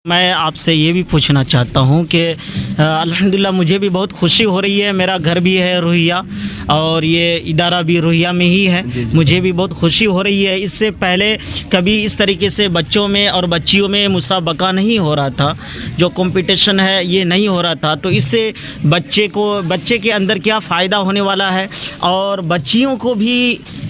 मैं आपसे ये भी पूछना चाहता हूँ कि अल्हम्दुलिल्लाह मुझे भी बहुत खुशी हो रही है। मेरा घर भी है रोहिया और ये इदारा भी रोहिया में ही है। मुझे भी बहुत खुशी हो रही है। इससे पहले कभी इस तरीके से बच्चों में और बच्चियों में मुसाबका नहीं हो रहा था, जो कंपटीशन है ये नहीं हो रहा था। तो इससे बच्चे के अंदर क्या फ़ायदा होने वाला है और बच्चियों को भी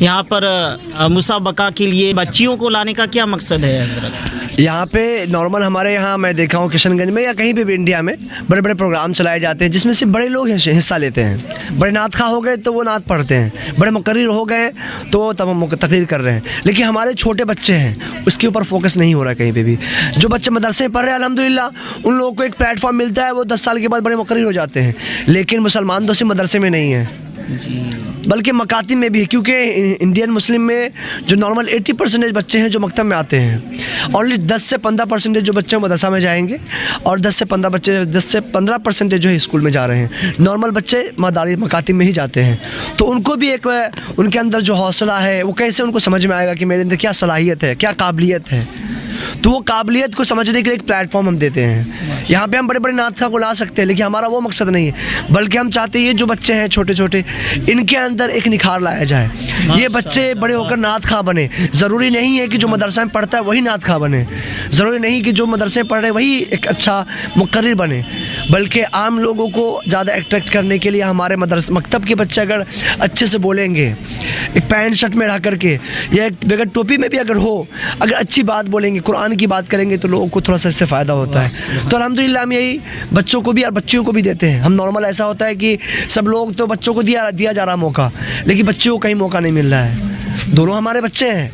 यहाँ पर मुसाबका के लिए बच्चियों को लाने का क्या मकसद है हज़रत? यहाँ पे नॉर्मल हमारे यहाँ मैं देखा हूँ किशनगंज में या कहीं पे भी इंडिया में बड़े बड़े प्रोग्राम चलाए जाते हैं जिसमें सिर्फ बड़े लोग हिस्सा लेते हैं। बड़े नात खा हो गए तो वो नात पढ़ते हैं, बड़े मुकर्रिर हो गए तो वो तब तकरीर कर रहे हैं, लेकिन हमारे छोटे बच्चे हैं उसके ऊपर फोकस नहीं हो रहा है कहीं पे भी। जो बच्चे मदरसे में पढ़ रहे हैं अल्हम्दुलिल्लाह उन लोगों को एक प्लेटफॉर्म मिलता है, वो 10 साल के बाद बड़े मुकर्रिर हो जाते हैं। लेकिन मुसलमान तो सिर्फ मदरसे में नहीं है बल्कि मकातिब में भी है, क्योंकि इंडियन मुस्लिम में जो नॉर्मल 80% बच्चे हैं जो मकतब में आते हैं, ओनली 10 से 15% जो बच्चे मदरसा में जाएंगे और 10 से 15% जो है स्कूल में जा रहे हैं। नॉर्मल बच्चे मदारी मकातिब में ही जाते हैं। तो उनको भी एक उनके अंदर जो हौसला है वो कैसे उनको समझ में आएगा कि मेरे अंदर क्या सलाहियत है, क्या काबिलियत है। तो वो काबिलियत को समझने के लिए एक प्लेटफॉर्म हम देते हैं। यहाँ पे हम बड़े बड़े नात खा को ला सकते हैं, लेकिन हमारा वो मकसद नहीं है, बल्कि हम चाहते हैं ये जो बच्चे हैं छोटे छोटे इनके अंदर एक निखार लाया जाए। ये बच्चे बड़े होकर नात खा बने। ज़रूरी नहीं है कि जो मदरसा में पढ़ता है वही नात खा बने, ज़रूरी नहीं कि जो मदरसे में पढ़ रहे वही एक अच्छा मुकर्रिर बने, बल्कि आम लोगों को ज़्यादा अट्रैक्ट करने के लिए हमारे मकतब के बच्चे अगर अच्छे से बोलेंगे, एक पैंट शर्ट में रह करके या बगैर टोपी में भी अगर अच्छी बात बोलेंगे, कुरान की बात करेंगे तो लोगों को थोड़ा सा इससे फ़ायदा होता है। तो अल्हम्दुलिल्लाह हम यही बच्चों को भी और बच्चियों को भी देते हैं। हम नॉर्मल ऐसा होता है कि सब लोग तो बच्चों को दिया जा रहा मौका, लेकिन बच्चों को कहीं मौका नहीं मिल रहा है। दोनों हमारे बच्चे हैं,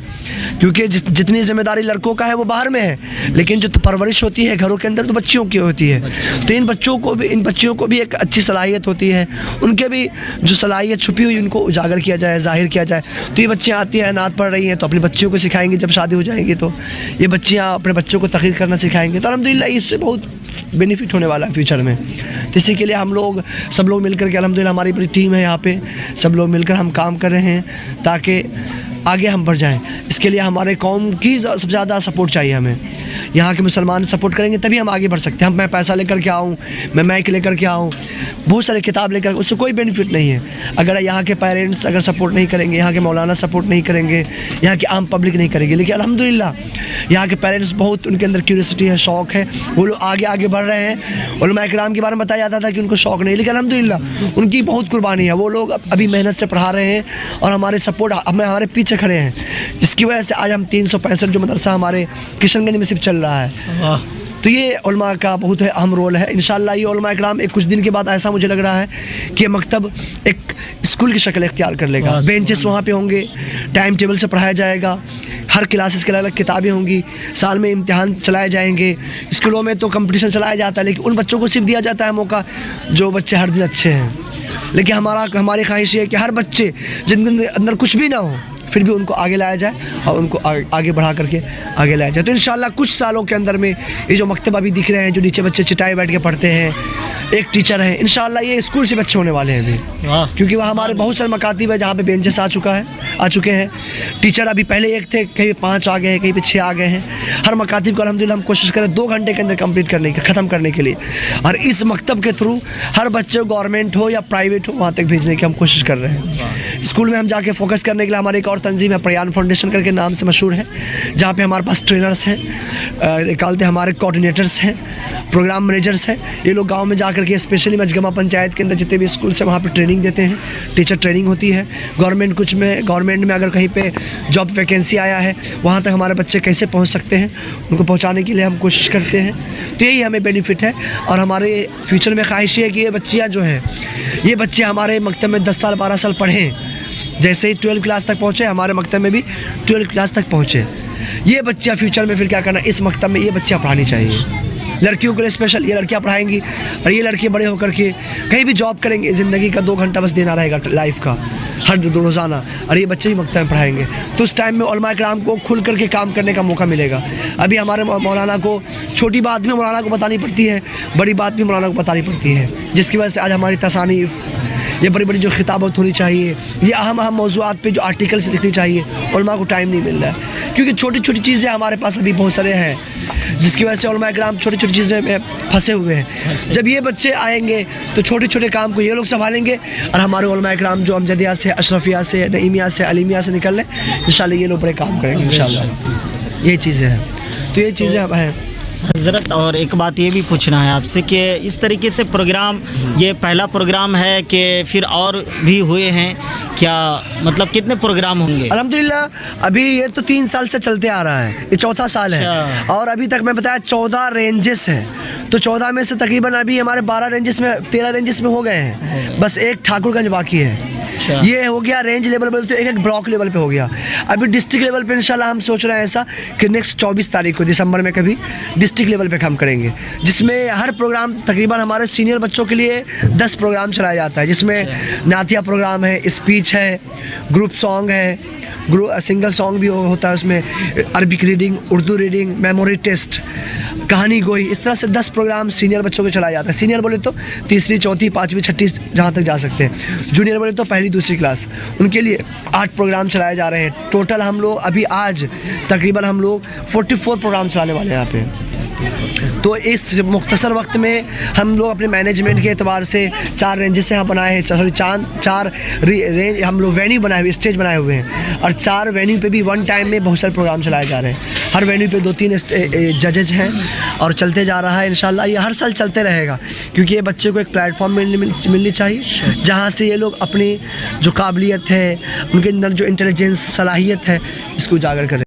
क्योंकि जितनी जिम्मेदारी लड़कों का है वो बाहर में है, लेकिन जो परवरिश होती है घरों के अंदर तो बच्चियों की होती है। तो इन बच्चियों को भी एक अच्छी सलाहियत होती है, उनके भी जो सलाहियत छुपी हुई उनको उजागर किया जाए, जाहिर किया जाए। तो ये बच्चियाँ आती हैं, नात पढ़ रही हैं, तो अपनी बच्चियों को सिखाएंगी। जब शादी हो जाएगी तो ये बच्चियाँ अपने बच्चों को तकरीर करना सिखाएंगे। तो अल्हम्दुलिल्लाह इससे बहुत बेनिफिट होने वाला है फ्यूचर में। तो इसी के लिए हम लोग सब लोग मिलकर के अल्हम्दुलिल्लाह हमारी पूरी टीम है यहाँ पे, सब लोग मिलकर हम काम कर रहे हैं ताकि आगे हम बढ़ जाएं। इसके लिए हमारे कौम की सबसे ज़्यादा सपोर्ट चाहिए हमें। यहाँ के मुसलमान सपोर्ट करेंगे तभी हम आगे बढ़ सकते हैं। मैं पैसा लेकर के आऊँ, मैं माइक लेकर के आऊँ, बहुत सारे किताब लेकर, उससे कोई बेनिफिट नहीं है अगर यहाँ के पेरेंट्स अगर सपोर्ट नहीं करेंगे, यहाँ के मौलाना सपोर्ट नहीं करेंगे, यहाँ की आम पब्लिक नहीं करेगी। लेकिन अल्हम्दुलिल्लाह यहाँ के पेरेंट्स बहुत, उनके अंदर क्यूरियोसिटी है, शौक़ है, वो लोग आगे बढ़ रहे हैं। उलमा इकराम के बारे में बताया जाता था कि उनको शौक़ नहीं, लेकिन अल्हम्दुलिल्लाह उनकी बहुत कुर्बानी है। वो लोग अभी मेहनत से पढ़ा रहे हैं और हमारे सपोर्ट हमारे पीछे खड़े हैं, जिसकी वजह से आज हम 365 जो मदरसा हमारे किशनगंज में सिर्फ चल रहा है। तो ये उलमा का बहुत अहम रोल है। इंशाअल्लाह ये उलमा इकराम एक कुछ दिन के बाद ऐसा मुझे लग रहा है कि मकतब एक स्कूल की शक्ल इख्तियार कर लेगा। बेंचेस वहाँ पे होंगे, टाइम टेबल से पढ़ाया जाएगा, हर क्लासेस के अलग अलग किताबें होंगी, साल में इम्तिहान चलाए जाएंगे। स्कूलों में तो कंपटीशन चलाया जाता है, लेकिन उन बच्चों को सिर्फ दिया जाता है मौका जो बच्चे हर दिन अच्छे हैं। लेकिन हमारी ख्वाहिश ये है कि हर बच्चे जिनके अंदर कुछ भी ना हो फिर भी उनको आगे लाया जाए और उनको आगे बढ़ा करके आगे लाया जाए। तो इंशाल्लाह कुछ सालों के अंदर में ये जो मकतब अभी दिख रहे हैं, जो नीचे बच्चे चिटाई बैठ के पढ़ते हैं, एक टीचर है, इंशाल्लाह ये स्कूल से बच्चे होने वाले हैं अभी, क्योंकि वहाँ हमारे बहुत सारे मकातिब है जहाँ पे बेंचेस आ चुके हैं। टीचर अभी पहले एक थे, कहीं 5 आ गए हैं, कहीं पे 6 आ गए हैं। हर मकातिब को अल्हम्दुलिल्लाह हम कोशिश करें 2 घंटे के अंदर कंप्लीट करने का, ख़त्म करने के लिए। और इस मकतब के थ्रू हर बच्चे गवर्नमेंट हो या प्राइवेट हो वहाँ तक भेजने की हम कोशिश कर रहे हैं। स्कूल में हम जाके फोकस करने के लिए हमारी एक और तंजीम है, प्रयान फाउंडेशन करके नाम से मशहूर है, जहाँ पे हमारे पास ट्रेनर्स हैं, निकालते हमारे कोऑर्डिनेटर्स हैं, प्रोग्राम मैनेजर्स हैं। ये लोग गांव में जाकर के स्पेशली मजगमा पंचायत के अंदर जितने भी स्कूल से वहाँ पे ट्रेनिंग देते हैं, टीचर ट्रेनिंग होती है। गवर्नमेंट में अगर कहीं पे जॉब वैकेंसी आया है वहाँ तक हमारे बच्चे कैसे पहुँच सकते हैं, उनको पहुँचाने के लिए हम कोशिश करते हैं। तो यही हमें बेनिफिट है। और हमारे फ्यूचर में ख्वाहिश है कि ये बच्चियाँ जो हैं, ये बच्चे हमारे मकतब में 10 साल 12 साल पढ़ें। जैसे ही 12 क्लास तक पहुँचे, हमारे मकतब में भी 12 क्लास तक पहुँचे। ये बच्चियाँ फ्यूचर में फिर क्या करना, इस मकतब में ये बच्चियाँ पढ़ानी चाहिए। लड़कियों के लिए स्पेशल ये लड़कियाँ पढ़ाएंगी और ये लड़के बड़े होकर के कहीं भी जॉब करेंगे। ज़िंदगी का 2 घंटा बस देना रहेगा लाइफ का, हर रोज़ाना, और ये बच्चे ही मकतब में पढ़ाएंगे। तो उस टाइम में उलमा इकराम को खुल करके काम करने का मौका मिलेगा। अभी हमारे मौलाना को छोटी बात भी मौलाना को बतानी पड़ती है, बड़ी बात भी मौलाना को बतानी पड़ती है, जिसकी वजह से आज हमारी तसानीफ़, ये बड़ी बड़ी जो खिताबत होनी चाहिए, ये अहम मौज़ूआत पे जो आर्टिकल्स लिखनी चाहिए, उलमा को टाइम नहीं मिल रहा है। क्योंकि छोटी छोटी चीज़ें हमारे पास अभी बहुत सारे हैं। जिसकी वजह से उलमा इकराम छोटी छोटी चीज़ों में फंसे हुए हैं। जब ये बच्चे आएंगे तो छोटे छोटे काम को ये लोग संभालेंगे और हमारे उलमा इकराम जो अमजदिया से, अशरफिया से, नईमिया से, अलीमिया से निकल लें, इंशाल्लाह ये लोग बड़े काम करेंगे इंशाल्लाह। ये चीज़ें हैं, तो ये चीज़ें अब हैं हज़रत। और एक बात ये भी पूछना है आपसे कि इस तरीके से प्रोग्राम, ये पहला प्रोग्राम है कि फिर और भी हुए हैं क्या, मतलब कितने प्रोग्राम होंगे? अल्हम्दुलिल्लाह अभी ये तो 3 साल से चलते आ रहा है, ये चौथा साल है और अभी तक मैं बताया 14 रेंजेस हैं। तो 14 में से तकरीबन अभी हमारे 12 रेंजेस में, 13 रेंजेस में हो गए हैं, बस एक ठाकुरगंज बाकी है। ये हो गया रेंज लेवल पर, तो एक ब्लॉक लेवल पे हो गया। अभी डिस्ट्रिक्ट लेवल पे इंशाल्लाह हम सोच रहे हैं ऐसा कि नेक्स्ट 24 तारीख को दिसंबर में कभी डिस्ट्रिक्ट लेवल पे हम करेंगे, जिसमें हर प्रोग्राम तकरीबन हमारे सीनियर बच्चों के लिए 10 प्रोग्राम चलाया जाता है, जिसमें नातिया प्रोग्राम है, स्पीच है, ग्रुप सॉन्ग है, सिंगल सॉन्ग भी होता है उसमें, Arabic reading, Urdu reading, memory test, कहानी गोई, इस तरह से 10 प्रोग्राम सीनियर बच्चों को चलाया जाता है। सीनियर बोले तो तीसरी, चौथी, पाँचवीं, छठी जहाँ तक जा सकते हैं। जूनियर बोले तो पहली, दूसरी क्लास, उनके लिए 8 प्रोग्राम चलाए जा रहे हैं। टोटल हम लोग अभी आज तकरीबन हम लोग 44 प्रोग्राम चलाने वाले हैं यहाँ पे। तो इस मुख्तसर वक्त में हम लोग अपने मैनेजमेंट के एतबार से 4 रेंजेस यहाँ बनाए हैं, सॉरी 4 रेंज हम लोग वेन्यू बनाए हुए, स्टेज बनाए हुए हैं और 4 वेन्यू पे भी वन टाइम में बहुत सारे प्रोग्राम चलाए जा रहे हैं। हर वेन्यू पे 2-3 जजेज हैं और चलते जा रहा है इंशाल्लाह। ये हर साल चलते रहेगा क्योंकि ये बच्चे को एक प्लेटफॉर्म मिलनी चाहिए जहाँ से ये लोग अपनी जो काबिलियत है, उनके अंदर जो इंटेलिजेंस, सलाहियत है, इसको उजागर करें।